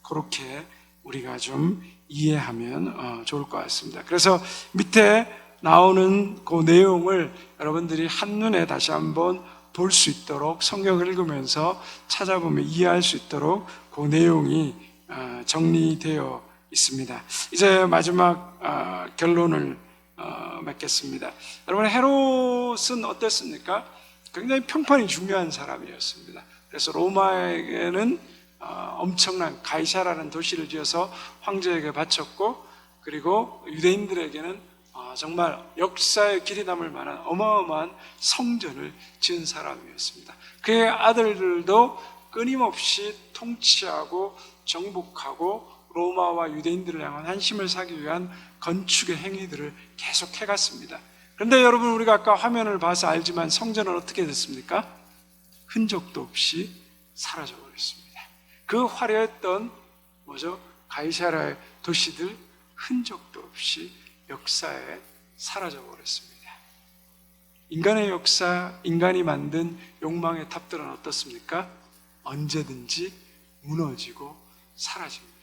그렇게 우리가 좀 이해하면 좋을 것 같습니다. 그래서 밑에 나오는 그 내용을 여러분들이 한눈에 다시 한번 볼 수 있도록 성경을 읽으면서 찾아보면 이해할 수 있도록 그 내용이 정리되어 있습니다. 이제 마지막 결론을 맺겠습니다. 여러분, 헤롯은 어땠습니까? 굉장히 평판이 중요한 사람이었습니다. 그래서 로마에게는 엄청난 가이사라는 도시를 지어서 황제에게 바쳤고, 그리고 유대인들에게는 정말 역사의 길이 남을 만한 어마어마한 성전을 지은 사람이었습니다. 그의 아들들도 끊임없이 통치하고 정복하고 로마와 유대인들을 향한 한심을 사기 위한 건축의 행위들을 계속 해갔습니다. 그런데 여러분, 우리가 아까 화면을 봐서 알지만 성전은 어떻게 됐습니까? 흔적도 없이 사라져버렸습니다. 그 화려했던 가이사라의 도시들 흔적도 없이 역사에 사라져버렸습니다. 인간의 역사, 인간이 만든 욕망의 탑들은 어떻습니까? 언제든지 무너지고 사라집니다.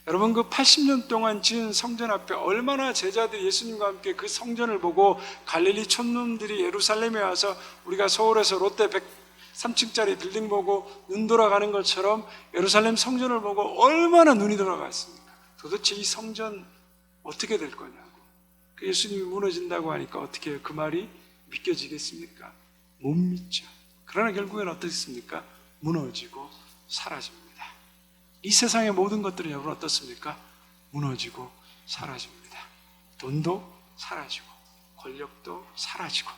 여러분, 그 80년 동안 지은 성전 앞에 얼마나 제자들이 예수님과 함께 그 성전을 보고 갈릴리 촌놈들이 예루살렘에 와서 우리가 서울에서 롯데 103층짜리 빌딩 보고 눈 돌아가는 것처럼 예루살렘 성전을 보고 얼마나 눈이 돌아갔습니까? 도대체 이 성전 어떻게 될 거냐고. 그 예수님이 무너진다고 하니까 어떻게 그 말이 믿겨지겠습니까? 못 믿죠. 그러나 결국엔 어떻습니까? 무너지고 사라집니다. 이 세상의 모든 것들은 여러분 어떻습니까? 무너지고 사라집니다. 돈도 사라지고, 권력도 사라지고,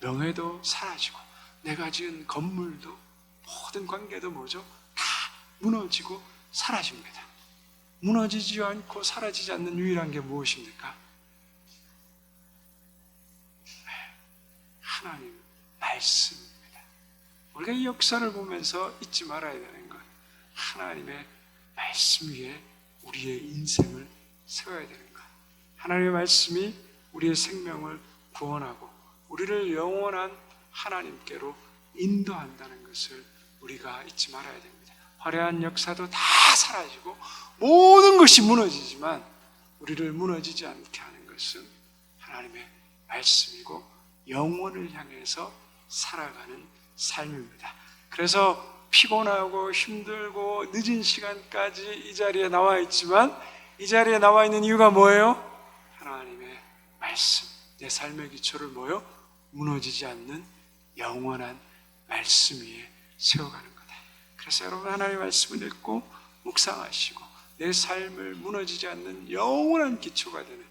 명예도 사라지고, 내가 지은 건물도, 모든 관계도 다 무너지고 사라집니다. 무너지지 않고 사라지지 않는 유일한 게 무엇입니까? 하나님 말씀입니다. 우리가 이 역사를 보면서 잊지 말아야 되는 것, 하나님의 말씀 위에 우리의 인생을 세워야 되는 것. 하나님의 말씀이 우리의 생명을 구원하고 우리를 영원한 하나님께로 인도한다는 것을 우리가 잊지 말아야 됩니다. 화려한 역사도 다 사라지고 모든 것이 무너지지만 우리를 무너지지 않게 하는 것은 하나님의 말씀이고 영원을 향해서 살아가는 삶입니다. 그래서 피곤하고 힘들고 늦은 시간까지 이 자리에 나와 있지만, 이 자리에 나와 있는 이유가 뭐예요? 하나님의 말씀, 내 삶의 기초를 무너지지 않는 영원한 말씀 위에 세워가는 거다. 그래서 여러분, 하나님의 말씀을 읽고 묵상하시고 내 삶을 무너지지 않는 영원한 기초가 되는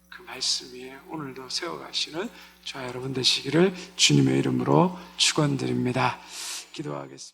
그 말씀 위에 오늘도 세워가시는 저와 여러분 되시기를 주님의 이름으로 축원드립니다. 기도하겠습니다.